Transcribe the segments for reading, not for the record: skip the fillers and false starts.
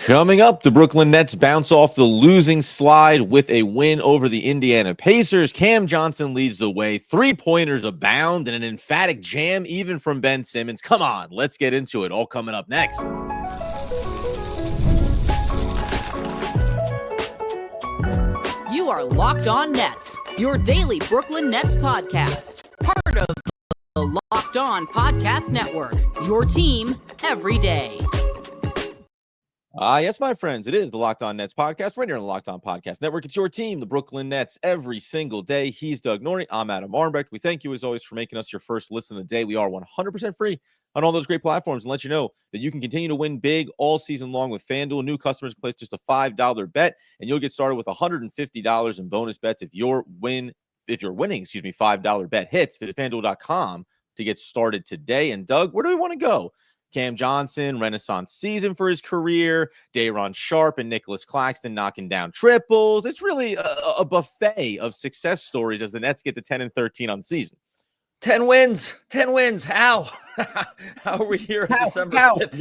Coming up, the Brooklyn Nets bounce off the losing slide with a win over the Indiana Pacers. Cam Johnson leads the way. Three-pointers abound and an emphatic jam even from Ben Simmons. Come on, let's get into it. All coming up next. You are Locked On Nets, your daily Brooklyn Nets podcast. Part of the Locked On Podcast Network, your team every day. Yes, my friends, it is the Locked On Nets podcast right here on the Locked On Podcast Network. It's your team, the Brooklyn Nets, every single day. He's Doug Norrie. I'm Adam Armbrecht. We thank you, as always, for making us your first listen of the day. We are 100% free on all those great platforms and let you know that you can continue to win big all season long with FanDuel. New customers can place just a $5 bet, and you'll get started with $150 in bonus bets if you're winning, $5 bet hits. Visit FanDuel.com to get started today. And Doug, where do we want to go? Cam Johnson, renaissance season for his career. Day'Ron Sharpe and Nic Claxton knocking down triples. It's really a buffet of success stories as the Nets get to 10-13 on the season. 10 wins. How? How are we here in December 5th?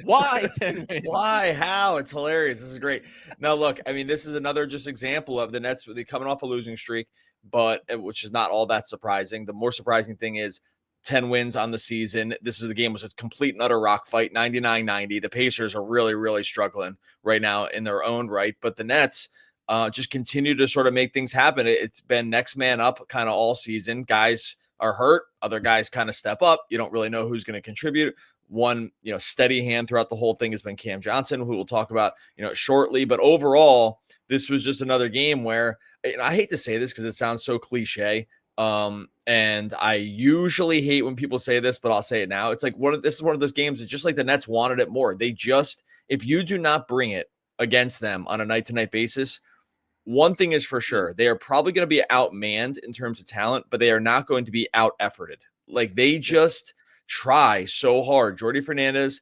Why 10 wins? Why? How? It's hilarious. This is great. Now, look, I mean, this is another just example of the Nets coming off a losing streak, but which is not all that surprising. The more surprising thing is 10 wins on the season. This is the game was a complete and utter rock fight, 99-90. The Pacers are really, really struggling right now in their own right, but the Nets just continue to sort of make things happen. It's been next man up kind of all season. Guys are hurt. Other guys kind of step up. You don't really know who's going to contribute. One, steady hand throughout the whole thing has been Cam Johnson, who we'll talk about, shortly. But overall, this was just another game where, and I hate to say this because it sounds so cliche, and I usually hate when people say this, but I'll say it now. It's like this is one of those games that just like the Nets wanted it more. They just, if you do not bring it against them on a night-to-night basis, one thing is for sure, they are probably going to be outmanned in terms of talent, but they are not going to be out-efforted. Like they just try so hard. Jordi Fernandez,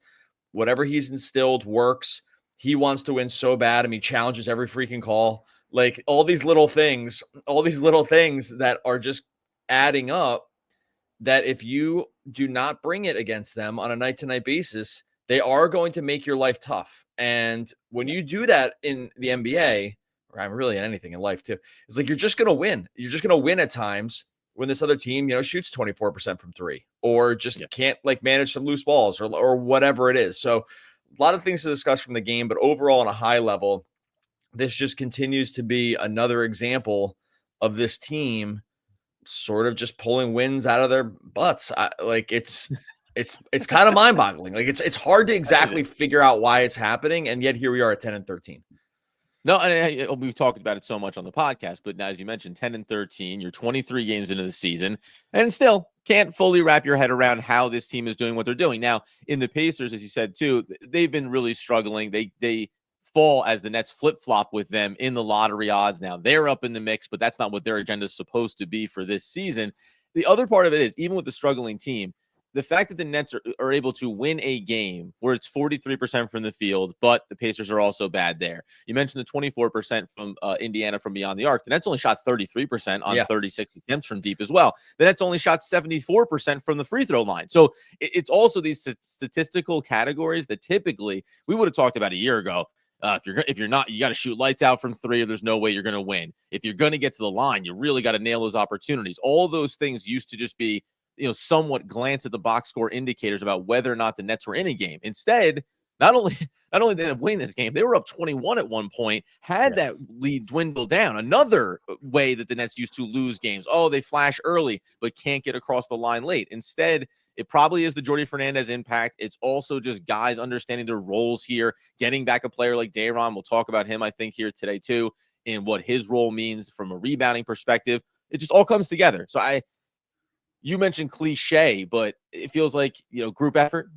whatever he's instilled works. He wants to win so bad. I mean, challenges every freaking call. Like all these little things that are just adding up, that if you do not bring it against them on a night-to-night basis, they are going to make your life tough. And when you do that in the NBA, or I'm really in anything in life too, it's like you're just going to win. You're just going to win at times when this other team, shoots 24% from three, or just can't like manage some loose balls or whatever it is. So a lot of things to discuss from the game, but overall on a high level, this just continues to be another example of this team sort of just pulling wins out of their butts. It's kind of mind boggling. Like it's hard to exactly figure out why it's happening. And yet here we are at 10-13. No, and we've talked about it so much on the podcast, but now, as you mentioned, 10-13, you're 23 games into the season, and still can't fully wrap your head around how this team is doing what they're doing. Now, in the Pacers, as you said, too, they've been really struggling. They fall as the Nets flip-flop with them in the lottery odds. Now, they're up in the mix, but that's not what their agenda is supposed to be for this season. The other part of it is, even with the struggling team, the fact that the Nets are able to win a game where it's 43% from the field, but the Pacers are also bad there. You mentioned the 24% from Indiana from beyond the arc. The Nets only shot 33% on 36 attempts from deep as well. The Nets only shot 74% from the free throw line. So it's also these statistical categories that typically we would have talked about a year ago. If you're not, you got to shoot lights out from three, or there's no way you're going to win. If you're going to get to the line, you really got to nail those opportunities. All those things used to just be, somewhat glance at the box score indicators about whether or not the Nets were in a game. Instead, not only did they end up winning this game, they were up 21 at one point, had that lead dwindle down. Another way that the Nets used to lose games. Oh, they flash early, but can't get across the line late. Instead, it probably is the Jordi Fernandez impact. It's also just guys understanding their roles here, getting back a player like Day'Ron. We'll talk about him, I think, here today too, and what his role means from a rebounding perspective. It just all comes together. So you mentioned cliche, but it feels like, group effort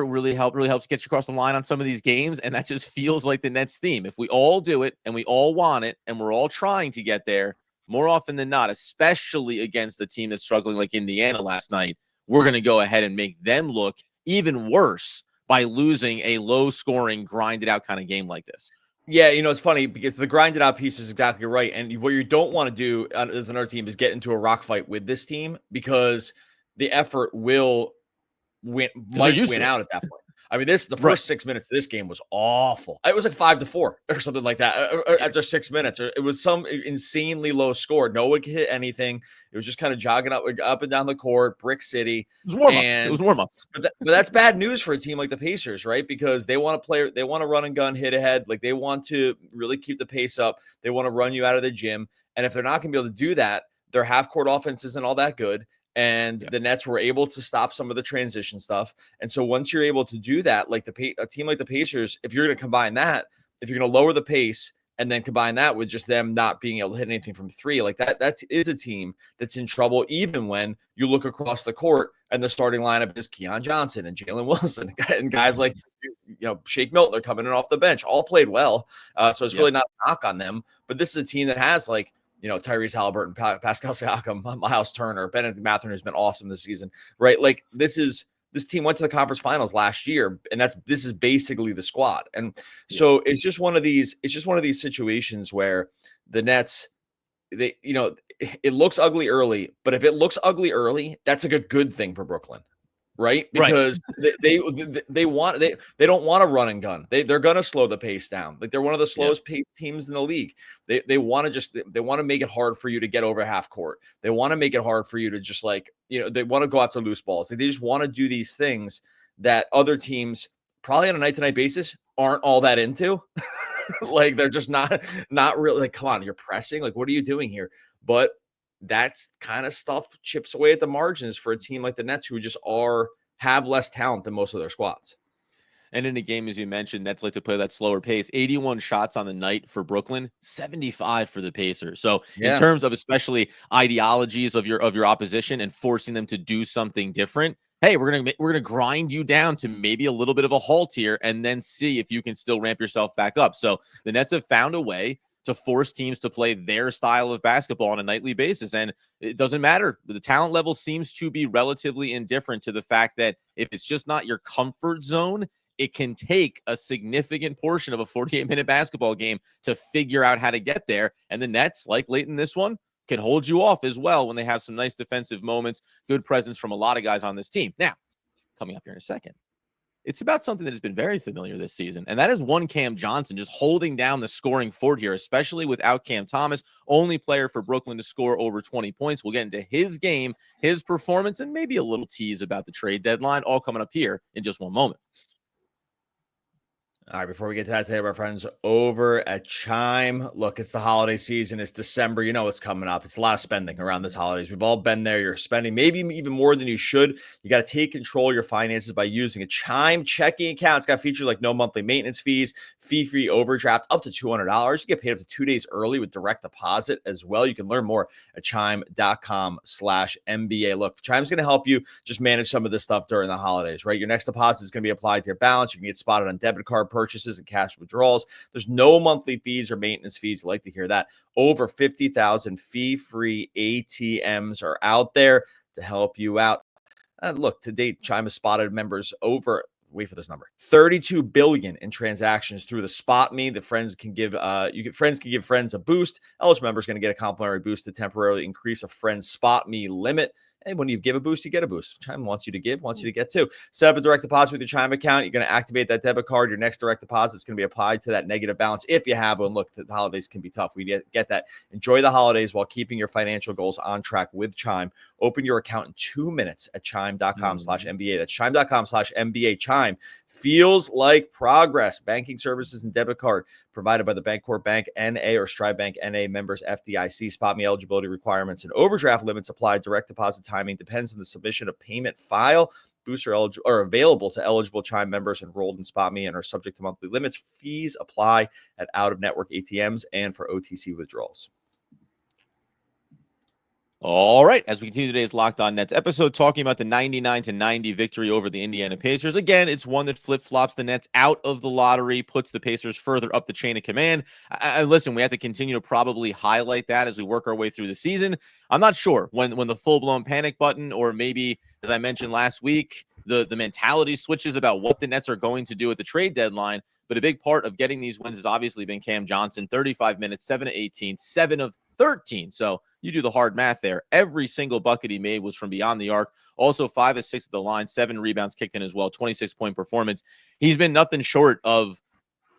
really helps get you across the line on some of these games. And that just feels like the Nets theme. If we all do it and we all want it and we're all trying to get there, more often than not, especially against a team that's struggling like Indiana last night, we're going to go ahead and make them look even worse by losing a low scoring, grinded out kind of game like this. Yeah, it's funny because the grinded out piece is exactly right. And what you don't want to do as another team is get into a rock fight with this team, because the effort might win out at that point. I mean, the first 6 minutes of this game was awful. It was like 5-4 or something like that after 6 minutes. It was some insanely low score. No one could hit anything. It was just kind of jogging up and down the court, brick city. It was warm-ups. It was warm-ups. But that's bad news for a team like the Pacers, right? Because they want to play, they want to run and gun, hit ahead. Like they want to really keep the pace up. They want to run you out of the gym. And if they're not going to be able to do that, their half-court offense isn't all that good. And the Nets were able to stop some of the transition stuff. And so once you're able to do that, like a team like the Pacers, if you're going to combine that, if you're going to lower the pace and then combine that with just them not being able to hit anything from three, like that is a team that's in trouble, even when you look across the court and the starting lineup is Keon Johnson and Jalen Wilson and guys like, Shake Milton are coming in off the bench, all played well. So it's really not a knock on them. But this is a team that has Tyrese Halliburton, Pascal Siakam, Miles Turner, Bennedict Mathurin, who's been awesome this season, right? Like this team went to the conference finals last year, and this is basically the squad. And so it's just one of these situations where the Nets, it looks ugly early, but if it looks ugly early, that's like a good thing for Brooklyn. Right. Because they don't want to run and gun. They're going to slow the pace down. Like they're one of the slowest paced teams in the league. They want to make it hard for you to get over half court. They want to make it hard for you to just they want to go after loose balls. They just want to do these things that other teams probably on a night to night basis aren't all that into. Like they're just not really like, come on, you're pressing. Like, what are you doing here? But that's kind of stuff chips away at the margins for a team like the Nets, who just have less talent than most of their squads. And in a game, as you mentioned, Nets like to play that slower pace. 81 shots on the night for Brooklyn, 75 for the Pacers. So in terms of especially ideologies of your opposition and forcing them to do something different, hey, we're gonna grind you down to maybe a little bit of a halt here, and then see if you can still ramp yourself back up. So the Nets have found a way to force teams to play their style of basketball on a nightly basis. And it doesn't matter. The talent level seems to be relatively indifferent to the fact that if it's just not your comfort zone, it can take a significant portion of a 48-minute basketball game to figure out how to get there. And the Nets, like late in this one, can hold you off as well when they have some nice defensive moments, good presence from a lot of guys on this team. Now, coming up here in a second, it's about something that has been very familiar this season, and that is one Cam Johnson just holding down the scoring fort here, especially without Cam Thomas, only player for Brooklyn to score over 20 points. We'll get into his game, his performance, and maybe a little tease about the trade deadline, all coming up here in just one moment. All right, before we get to that today, our friends over at Chime. Look, it's the holiday season. It's December. You know what's coming up. It's a lot of spending around this holidays. We've all been there. You're spending maybe even more than you should. You got to take control of your finances by using a Chime checking account. It's got features like no monthly maintenance fees, fee-free overdraft, up to $200. You get paid up to 2 days early with direct deposit as well. You can learn more at chime.com/MBA. Look, Chime's going to help you just manage some of this stuff during the holidays, right? Your next deposit is going to be applied to your balance. You can get spotted on debit card purchases and cash withdrawals. There's no monthly fees or maintenance fees. You like to hear that. Over 50,000 fee-free ATMs are out there to help you out. Look, to date, Chime has spotted members over, wait for this number, 32 billion in transactions through the Spot Me. The friends can give friends can give friends a boost. Eligible members going to get a complimentary boost to temporarily increase a friend's Spot Me limit. And when you give a boost, you get a boost. Chime wants you to give, wants you to get too. Set up a direct deposit with your Chime account. You're going to activate that debit card. Your next direct deposit is going to be applied to that negative balance if you have one. Look, the holidays can be tough. We get that. Enjoy the holidays while keeping your financial goals on track with Chime. Open your account in 2 minutes at chime.com/MBA. That's chime.com/MBA. Chime feels like progress. Banking services and debit card provided by the Bancorp Bank NA or Stride Bank NA members FDIC. Spot Me eligibility requirements and overdraft limits apply. Direct deposit timing depends on the submission of payment file. Boosts are available to eligible Chime members enrolled in Spot Me and are subject to monthly limits. Fees apply at out-of-network ATMs and for OTC withdrawals. All right, as we continue today's Locked On Nets episode, talking about the 99-90 victory over the Indiana Pacers. Again, it's one that flip-flops the Nets out of the lottery, puts the Pacers further up the chain of command. Listen, we have to continue to probably highlight that as we work our way through the season. I'm not sure when the full-blown panic button, or maybe, as I mentioned last week, the mentality switches about what the Nets are going to do at the trade deadline. But a big part of getting these wins has obviously been Cam Johnson, 35 minutes, 7 of 18, 7 of 13. So you do the hard math there. Every single bucket he made was from beyond the arc. Also 5 of 6 at the line, 7 rebounds kicked in as well, 26-point performance. He's been nothing short of,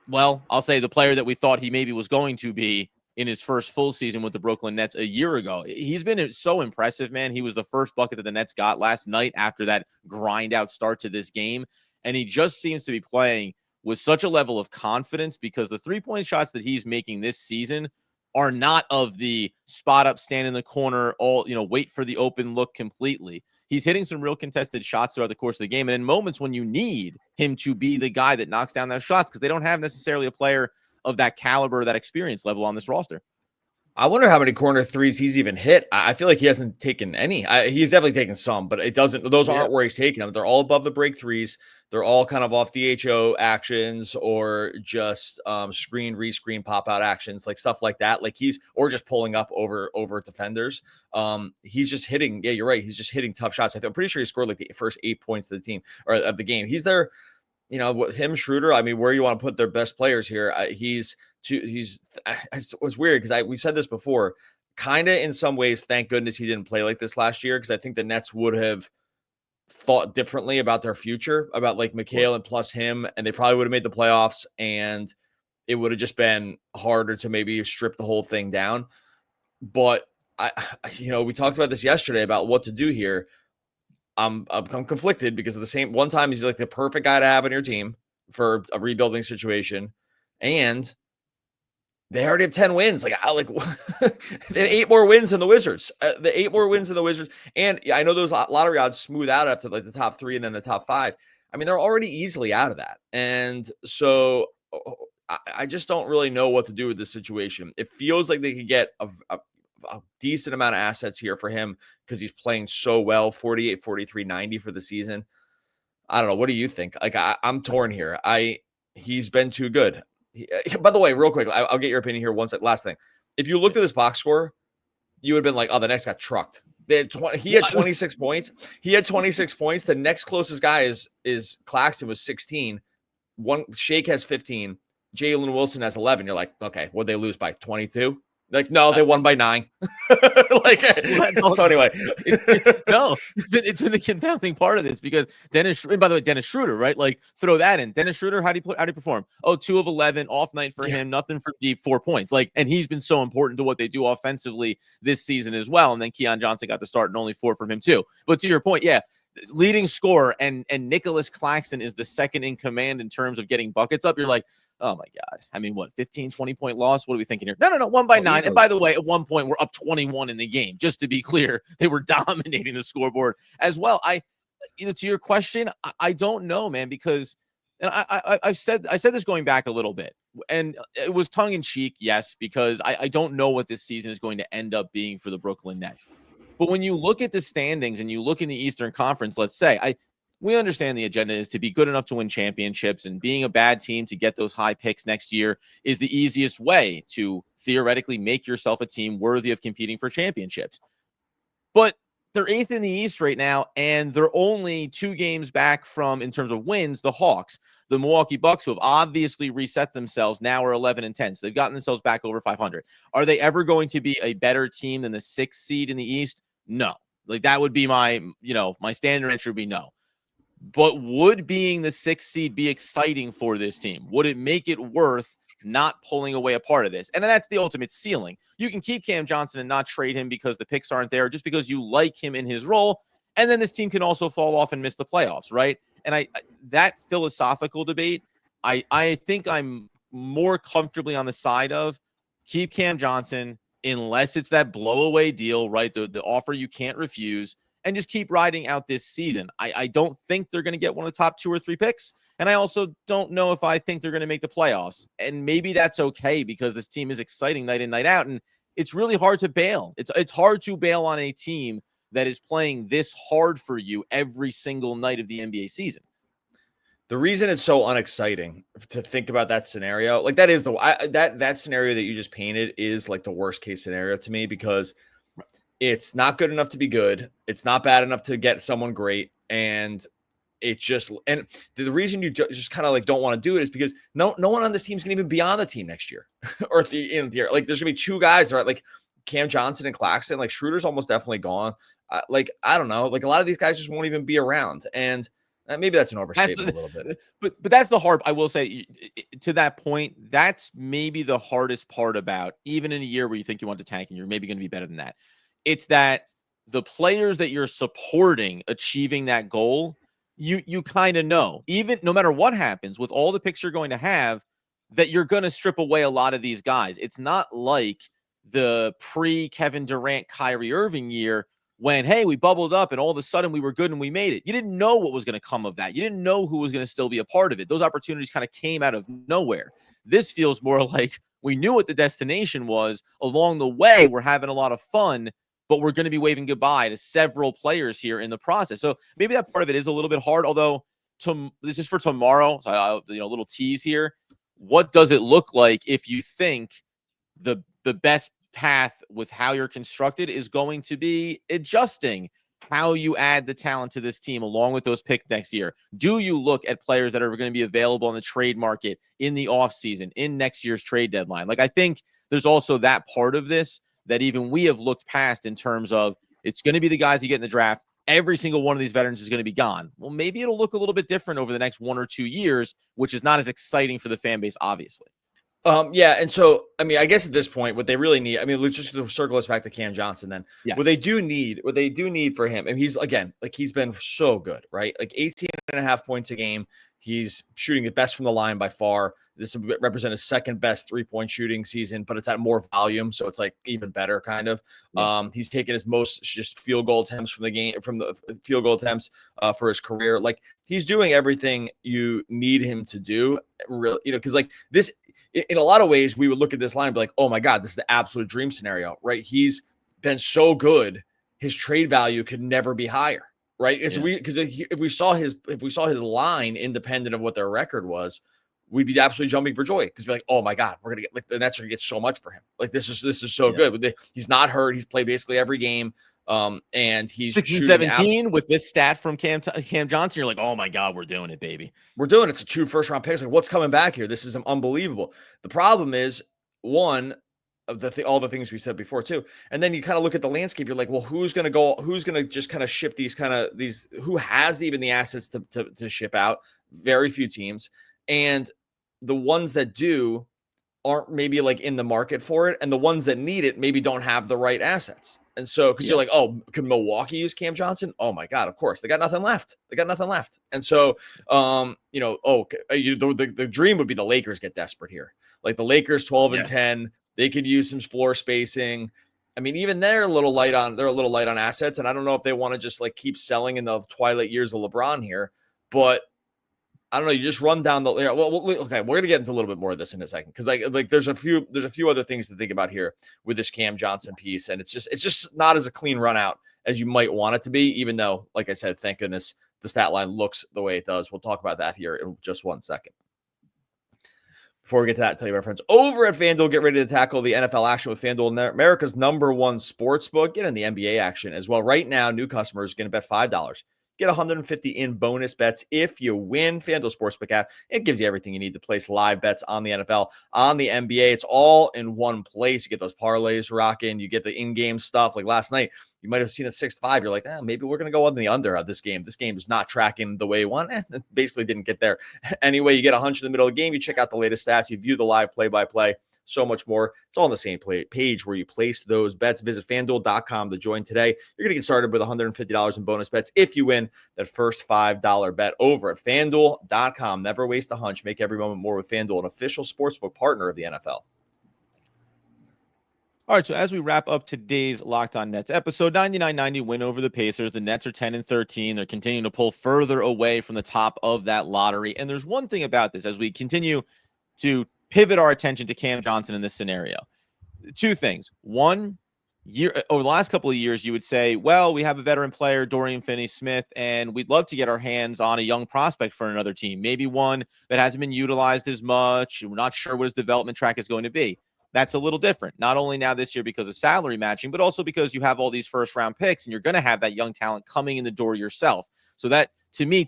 well, I'll say the player that we thought he maybe was going to be in his first full season with the Brooklyn Nets a year ago. He's been so impressive, man. He was the first bucket that the Nets got last night after that grind out start to this game. And he just seems to be playing with such a level of confidence because the three-point shots that he's making this season are not of the spot up, stand in the corner, wait for the open look completely. He's hitting some real contested shots throughout the course of the game. And in moments when you need him to be the guy that knocks down those shots, because they don't have necessarily a player of that caliber, that experience level on this roster. I wonder how many corner threes he's even hit. I feel like he hasn't taken any. He's definitely taken some, but those aren't where he's taking them. They're all above the break threes. They're all kind of off DHO actions or just screen, rescreen, pop out actions, like stuff like that. Or just pulling up over defenders. He's just hitting. Yeah, you're right. He's just hitting tough shots. I'm pretty sure he scored like the first 8 points of the team or of the game. He's there. Him, Schroeder, I mean, where you want to put their best players here, it was weird because we said this before, kind of in some ways, thank goodness he didn't play like this last year because I think the Nets would have thought differently about their future, about like McHale and plus him, and they probably would have made the playoffs, and it would have just been harder to maybe strip the whole thing down. But, we talked about this yesterday about what to do here. I'm conflicted because of the same one time he's like the perfect guy to have on your team for a rebuilding situation. And they already have 10 wins. They have 8 more wins than the Wizards. The 8 more wins than the Wizards. And I know those lottery odds smooth out after like the top 3 and then the top 5. I mean, they're already easily out of that. And so I just don't really know what to do with this situation. It feels like they could get a decent amount of assets here for him because he's playing so well, 48, 43, 90 for the season. I don't know. What do you think? I'm torn here. He's been too good. By the way, real quick, I'll get your opinion here. Last thing. If you looked at this box score, you would have been like, oh, the Nets got trucked. He had 26 points. He had 26 points. The next closest guy is Claxton with 16. Shake has 15. Jalen Wilson has 11. You're like, okay, what'd they lose by 22? Like, no, they won by 9. So anyway. It's been the confounding part of this because Dennis Schroeder, right? Like, throw that in. Dennis Schroeder, how do you perform? 2 of 11, off night for him, nothing for deep, 4 points. And he's been so important to what they do offensively this season as well. And then Keon Johnson got the start and only 4 from him too. But to your point, leading scorer and Nic Claxton is the second in command in terms of getting buckets up. You're like, oh my God. I mean, what, 15, 20-point loss? What are we thinking here? No, 1 by 9. Easily. And by the way, at one point, we're up 21 in the game. Just to be clear, they were dominating the scoreboard as well. To your question, I don't know, man, because and I said this going back a little bit, and it was tongue in cheek, yes, because I don't know what this season is going to end up being for the Brooklyn Nets. But when you look at the standings and you look in the Eastern Conference, let's say, we understand the agenda is to be good enough to win championships, and being a bad team to get those high picks next year is the easiest way to theoretically make yourself a team worthy of competing for championships. But they're 8th in the East right now, and they're only 2 games back from, in terms of wins, the Hawks. The Milwaukee Bucks, who have obviously reset themselves, now are 11-10. So they've gotten themselves back over 500. Are they ever going to be a better team than the 6th seed in the East? No. That would be my standard answer would be no. But would being the 6th seed be exciting for this team? Would it make it worth not pulling away a part of this? And that's the ultimate ceiling. You can keep Cam Johnson and not trade him because the picks aren't there, just because you like him in his role. And then this team can also fall off and miss the playoffs, right? And that philosophical debate, I think I'm more comfortably on the side of keep Cam Johnson unless it's that blowaway deal, right? The offer you can't refuse. And just keep riding out this season. I don't think they're going to get one of the top 2 or 3 picks. And I also don't know if I think they're going to make the playoffs. And maybe that's okay because this team is exciting night in, night out. And it's really hard to bail. It's hard to bail on a team that is playing this hard for you every single night of the NBA season. The reason it's so unexciting to think about that scenario, like that is that scenario that you just painted is like the worst case scenario to me because it's not good enough to be good. It's not bad enough to get someone great. And it just, and the reason you just kind of like don't want to do it is because no one on this team is going to even be on the team next year or at the end of the year. Like there's going to be 2 guys that are like Cam Johnson and Claxton, like Schroeder's almost definitely gone. Like, I don't know, like a lot of these guys just won't even be around. And maybe that's an overstatement a little bit. But that's the hard, I will say, to that point, that's maybe the hardest part about even in a year where you think you want to tank and you're maybe going to be better than that. It's that the players that you're supporting achieving that goal, you kind of know, even no matter what happens with all the picks you're going to have, that you're going to strip away a lot of these guys. It's not like the pre-Kevin Durant, Kyrie Irving year when, hey, we bubbled up and all of a sudden we were good and we made it. You didn't know what was going to come of that. You didn't know who was going to still be a part of it. Those opportunities kind of came out of nowhere. This feels more like we knew what the destination was. Along the way, we're having a lot of fun, but we're going to be waving goodbye to several players here in the process. So maybe that part of it is a little bit hard, although this is for tomorrow. So a little tease here. What does it look like if you think the best path with how you're constructed is going to be adjusting how you add the talent to this team along with those picks next year? Do you look at players that are going to be available on the trade market in the offseason, in next year's trade deadline? Like, I think there's also that part of this that even we have looked past in terms of it's going to be the guys you get in the draft. Every single one of these veterans is going to be gone. Well, maybe it'll look a little bit different over the next 1 or 2 years, which is not as exciting for the fan base, obviously. Yeah, and so I mean, I guess at this point, what they really need, I mean, let's just circle us back to Cam Johnson then. Yes. What they do need for him, and he's again, like he's been so good, right? Like 18.5 points a game. He's shooting the best from the line by far. This would represent his second best 3-point shooting season, but it's at more volume, so it's like even better, kind of. Yeah. He's taken his most just field goal attempts from the field goal attempts for his career. Like he's doing everything you need him to do, really, because like this, in a lot of ways, we would look at this line and be like, oh my God, this is the absolute dream scenario, right? He's been so good, his trade value could never be higher, right? Yeah. Because if we saw his line independent of what their record was, we'd be absolutely jumping for joy because we're like, oh my God, we're gonna get like the Nets are gonna get so much for him. Like this is so good. He's not hurt. He's played basically every game. And he's 16-17 with this stat from Cam Johnson. You're like, oh my God, we're doing it, baby. We're doing it. It's a 2 first-round picks. Like, what's coming back here? This is unbelievable. The problem is one of all the things we said before too. And then you kind of look at the landscape. You're like, well, who's going to just kind of ship these who has even the assets to ship out? Very few teams. And the ones that do aren't maybe like in the market for it. And the ones that need it maybe don't have the right assets. And so, because you're like, oh, could Milwaukee use Cam Johnson? Oh my God, of course. They got nothing left. And so, the dream would be the Lakers get desperate here. Like the Lakers 12-10, they could use some floor spacing. I mean, even they're a little light on assets. And I don't know if they want to just like keep selling in the twilight years of LeBron here, but I don't know. You just run down the. Well, okay, we're gonna get into a little bit more of this in a second because like there's a few other things to think about here with this Cam Johnson piece, and it's just not as a clean run out as you might want it to be. Even though, like I said, thank goodness the stat line looks the way it does. We'll talk about that here in just 1 second. Before we get to that, tell you, my friends, over at FanDuel, get ready to tackle the NFL action with FanDuel, America's #1 sportsbook. Get in the NBA action as well. Right now, new customers are going to bet $5. Get 150 in bonus bets if you win. FanDuel Sportsbook app, it gives you everything you need to place live bets on the NFL, on the NBA. It's all in one place. You get those parlays rocking. You get the in-game stuff. Like last night, you might have seen a 6-5. You're like, maybe we're going to go on the under of this game. This game is not tracking the way you want. It basically didn't get there. Anyway, you get a hunch in the middle of the game. You check out the latest stats. You view the live play-by-play. So much more. It's all on the same page where you place those bets. Visit FanDuel.com to join today. You're going to get started with $150 in bonus bets if you win that first $5 bet over at FanDuel.com. Never waste a hunch. Make every moment more with FanDuel, an official sportsbook partner of the NFL. All right, so as we wrap up today's Locked On Nets episode, 99-90 win over the Pacers. The Nets are 10-13. They're continuing to pull further away from the top of that lottery. And there's one thing about this as we continue to pivot our attention to Cam Johnson in this scenario. 2 things. One, over the last couple of years, you would say, well, we have a veteran player, Dorian Finney-Smith, and we'd love to get our hands on a young prospect for another team, maybe one that hasn't been utilized as much. We're not sure what his development track is going to be. That's a little different, not only now this year because of salary matching, but also because you have all these first-round picks, and you're going to have that young talent coming in the door yourself. So that, to me,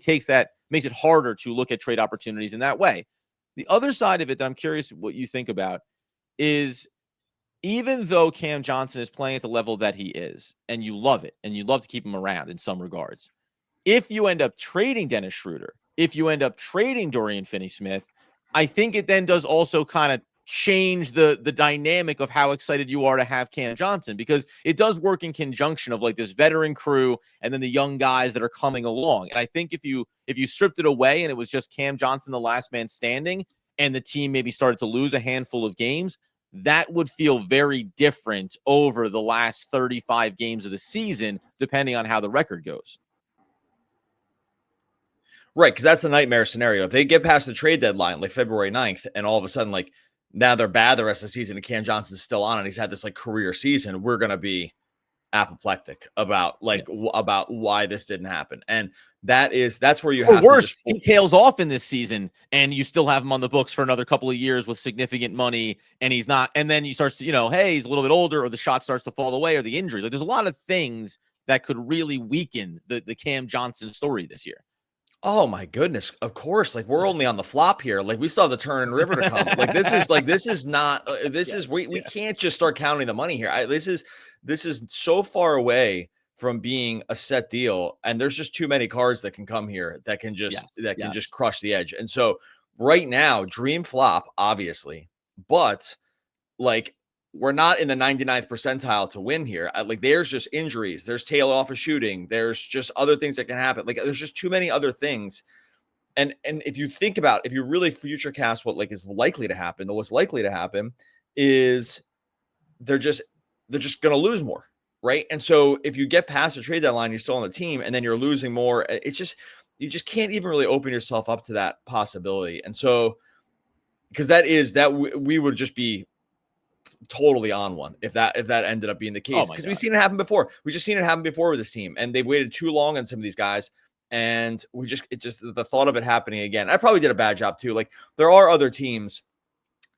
makes it harder to look at trade opportunities in that way. The other side of it that I'm curious what you think about is even though Cam Johnson is playing at the level that he is, and you love it, and you love to keep him around in some regards, if you end up trading Dennis Schroeder, if you end up trading Dorian Finney-Smith, I think it then does also kind of change the dynamic of how excited you are to have Cam Johnson, because it does work in conjunction of like this veteran crew and then the young guys that are coming along. And I think if you stripped it away and it was just Cam Johnson, the last man standing, and the team maybe started to lose a handful of games, that would feel very different over the last 35 games of the season, depending on how the record goes. Right, because that's the nightmare scenario. If they get past the trade deadline, like February 9th, and all of a sudden, like, now they're bad the rest of the season, and Cam Johnson's still on, and he's had this, like, career season, we're going to be apoplectic about, like, about why this didn't happen. And that's where you have worse, he tails off in this season, and you still have him on the books for another couple of years with significant money, and he's not, and then you start to, hey, he's a little bit older, or the shot starts to fall away, or the injuries. Like, there's a lot of things that could really weaken the Cam Johnson story this year. Oh my goodness. Of course. Like, we're only on the flop here. Like, we still have the turn and river to come. We can't just start counting the money here. This is so far away from being a set deal. And there's just too many cards that can come here that can just, just crush the edge. And so right now, dream flop, obviously, but like, we're not in the 99th percentile to win here. Like, there's just injuries. There's tail off of shooting. There's just other things that can happen. Like, there's just too many other things. And if you think about, if you really future cast what like is likely to happen, what's likely to happen is they're just going to lose more. Right. And so if you get past the trade deadline, you're still on the team, and then you're losing more. It's just, you just can't even really open yourself up to that possibility. And so, because we would just be totally on one if that ended up being the case, because we've seen it happen before. We just seen it happen before with this team, and they've waited too long on some of these guys, and the thought of it happening again. I probably did a bad job too. Like, there are other teams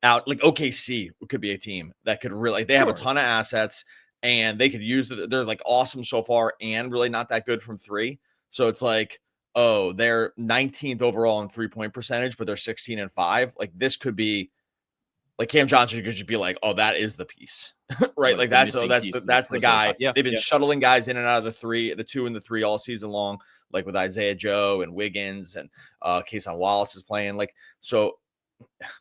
out, like OKC could be a team that could really, they have a ton of assets, and they could use they're like awesome so far and really not that good from three. So it's like, oh, they're 19th overall in 3-point percentage, but they're 16-5. Like, this could be like Cam Johnson could just be like, oh, that is the piece, right? Like, that's the guy. Yeah, they've been shuttling guys in and out of the 2 and the 3 all season long, like with Isaiah Joe and Wiggins, and Kason Wallace is playing. Like, so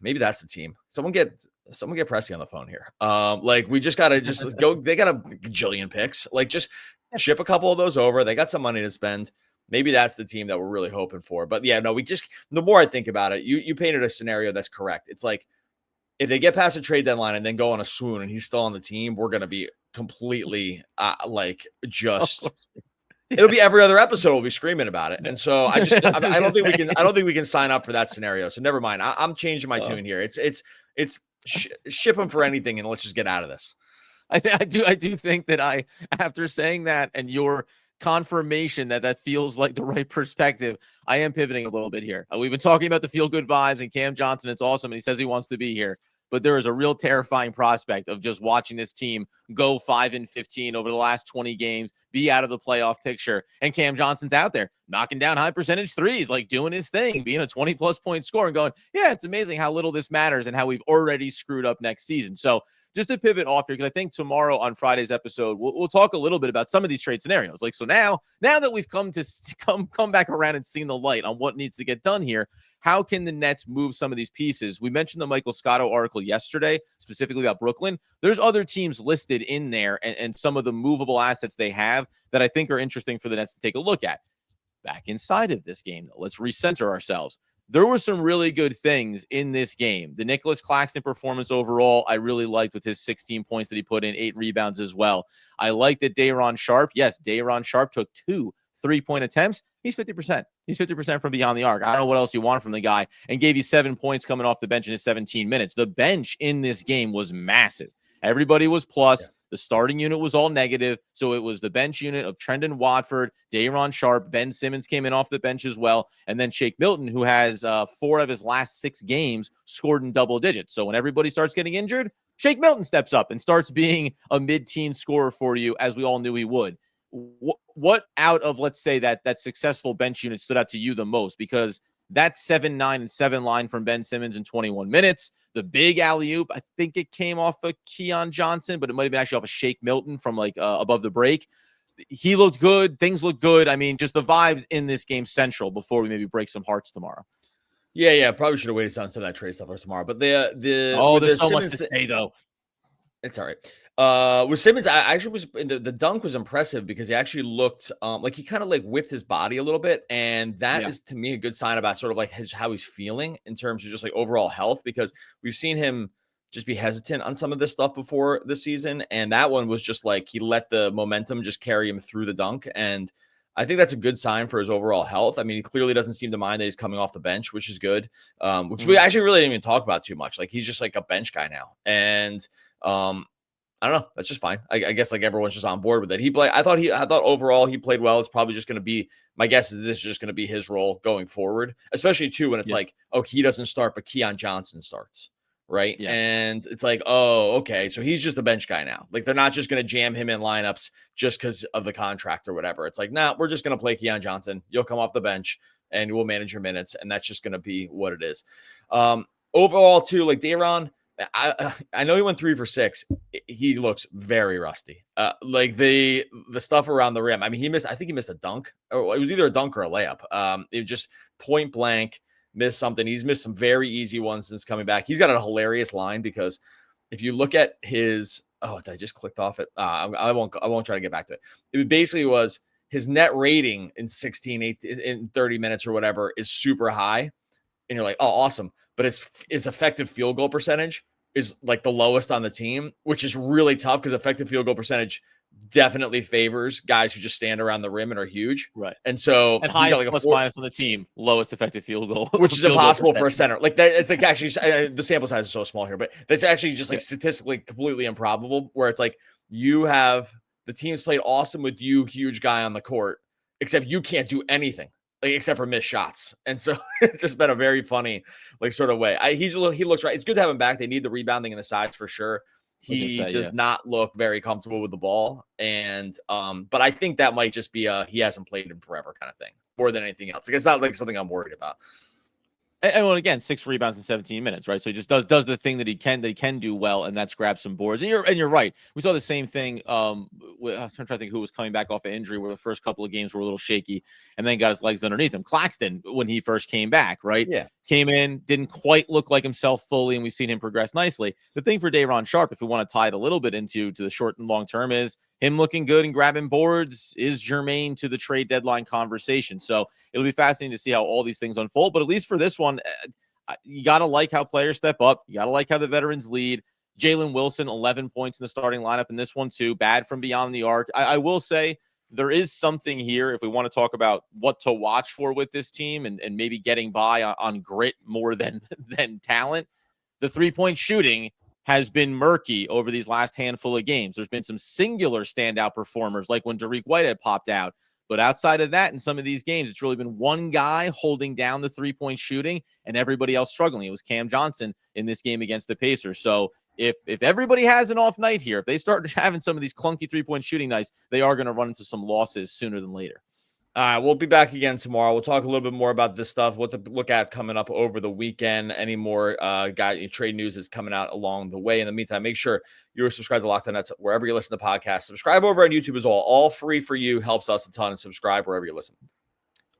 maybe that's the team. Someone get Pressy on the phone here. Like, we just gotta go. They got a gajillion picks. Like, just ship a couple of those over. They got some money to spend. Maybe that's the team that we're really hoping for. But yeah, no, the more I think about it, you painted a scenario that's correct. It's like, if they get past the trade deadline and then go on a swoon and he's still on the team, we're going to be completely it'll be every other episode. We'll be screaming about it. And so I don't think we can sign up for that scenario. So never mind. I'm changing my tune here. It's ship him for anything, and let's just get out of this. I do think that after saying that and your confirmation that feels like the right perspective, I am pivoting a little bit here. We've been talking about the feel good vibes and Cam Johnson. It's awesome, and he says he wants to be here. But there is a real terrifying prospect of just watching this team go 5-15 over the last 20 games, be out of the playoff picture, and Cam Johnson's out there knocking down high percentage threes, like doing his thing, being a 20-plus point scorer, and going, yeah, it's amazing how little this matters and how we've already screwed up next season. So just to pivot off here, because I think tomorrow on Friday's episode, we'll talk a little bit about some of these trade scenarios. Like, so now that we've come back around and seen the light on what needs to get done here, how can the Nets move some of these pieces? We mentioned the Michael Scotto article yesterday, specifically about Brooklyn. There's other teams listed in there and some of the movable assets they have that I think are interesting for the Nets to take a look at. Back inside of this game, though, let's recenter ourselves. There were some really good things in this game. The Nic Claxton performance overall, I really liked, with his 16 points that he put in, 8 rebounds as well. I like that Day'Ron Sharpe took 2 3-point attempts. He's 50%. He's 50% from beyond the arc. I don't know what else you want from the guy, and gave you 7 points coming off the bench in his 17 minutes. The bench in this game was massive. Everybody was plus. Yeah. The starting unit was all negative. So it was the bench unit of Trendon Watford, Day'Ron Sharpe, Ben Simmons came in off the bench as well. And then Shake Milton, who has 4 of his last 6 games scored in double digits. So when everybody starts getting injured, Shake Milton steps up and starts being a mid-teen scorer for you, as we all knew he would. What out of, let's say, that successful bench unit stood out to you the most? Because That 7-9 and 7 line from Ben Simmons in 21 minutes. The big alley-oop, I think it came off of Keon Johnson, but it might have been actually off of Shake Milton from like above the break. He looked good. Things looked good. I mean, just the vibes in this game central before we maybe break some hearts tomorrow. Yeah. Probably should have waited on some of that trade stuff for tomorrow. But there's so much to say though. It's all right. With Simmons, I actually was the dunk was impressive because he actually looked like he kind of like whipped his body a little bit, and that is to me a good sign about sort of like how he's feeling in terms of just like overall health, because we've seen him just be hesitant on some of this stuff before this season, and that one was just like he let the momentum just carry him through the dunk, and I think that's a good sign for his overall health. I mean, he clearly doesn't seem to mind that he's coming off the bench, which is good. Which we actually really didn't even talk about too much. Like he's just like a bench guy now, and I don't know. That's just fine. I guess like everyone's just on board with it. I thought overall he played well. It's probably just going to be, my guess is this is just going to be his role going forward, especially too when it's like, oh, he doesn't start, but Keon Johnson starts. Right. Yes. And it's like, oh, okay. So he's just a bench guy now. Like they're not just going to jam him in lineups just because of the contract or whatever. It's like, nah, we're just going to play Keon Johnson. You'll come off the bench and we'll manage your minutes. And that's just going to be what it is. Overall too, like Day'Ron, I know he went 3 for 6. He looks very rusty. Like the stuff around the rim. I mean, I think he missed a dunk. Or it was either a dunk or a layup. It just point blank missed something. He's missed some very easy ones since coming back. He's got a hilarious line because if you look at his, did I just clicked off it? I won't try to get back to it. It basically was his net rating in 30 minutes or whatever is super high. And you're like, oh, awesome. But his effective field goal percentage is like the lowest on the team, which is really tough because effective field goal percentage definitely favors guys who just stand around the rim and are huge. Right. And so highest like plus minus on the team, lowest effective field goal, which is impossible for a center. Like that, it's like actually the sample size is so small here, but that's actually just like statistically completely improbable, where it's like you have the team's played awesome with you, huge guy on the court, except you can't do anything. Like, except for missed shots. And so it's just been a very funny, like, sort of way. He looks right. It's good to have him back. They need the rebounding and the sides for sure. He does not look very comfortable with the ball. And, but I think that might just be he hasn't played in forever kind of thing more than anything else. Like, it's not like something I'm worried about. And well, again, 6 rebounds in 17 minutes, right? So he just does the thing that he can do well, and that's grab some boards. And you're right. We saw the same thing. I'm trying to think who was coming back off of injury, where the first couple of games were a little shaky, and then got his legs underneath him. Claxton, when he first came back, right? Yeah, came in, didn't quite look like himself fully, and we've seen him progress nicely. The thing for Day'Ron Sharpe, if we want to tie it a little bit into the short and long term, is him looking good and grabbing boards is germane to the trade deadline conversation. So it'll be fascinating to see how all these things unfold. But at least for this one, you got to like how players step up. You got to like how the veterans lead. Jalen Wilson, 11 points in the starting lineup in this one too. Bad from beyond the arc. I will say there is something here if we want to talk about what to watch for with this team and maybe getting by on grit more than talent. The 3-point shooting has been murky over these last handful of games. There's been some singular standout performers, like when Derek Whitehead popped out. But outside of that, in some of these games, it's really been one guy holding down the 3-point shooting and everybody else struggling. It was Cam Johnson in this game against the Pacers. So if everybody has an off night here, if they start having some of these clunky 3-point shooting nights, they are going to run into some losses sooner than later. All right, we'll be back again tomorrow. We'll talk a little bit more about this stuff, what to look at coming up over the weekend, any more trade news is coming out along the way. In the meantime, make sure you're subscribed to Locked On Nets wherever you listen to podcasts. Subscribe over on YouTube as well. All free for you. Helps us a ton. And subscribe wherever you listen.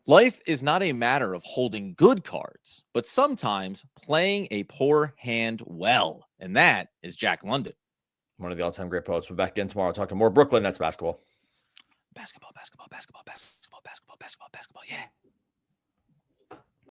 Life is not a matter of holding good cards, but sometimes playing a poor hand well. And that is Jack London. One of the all-time great poets. We're back again tomorrow talking more Brooklyn Nets basketball. Basketball, yeah.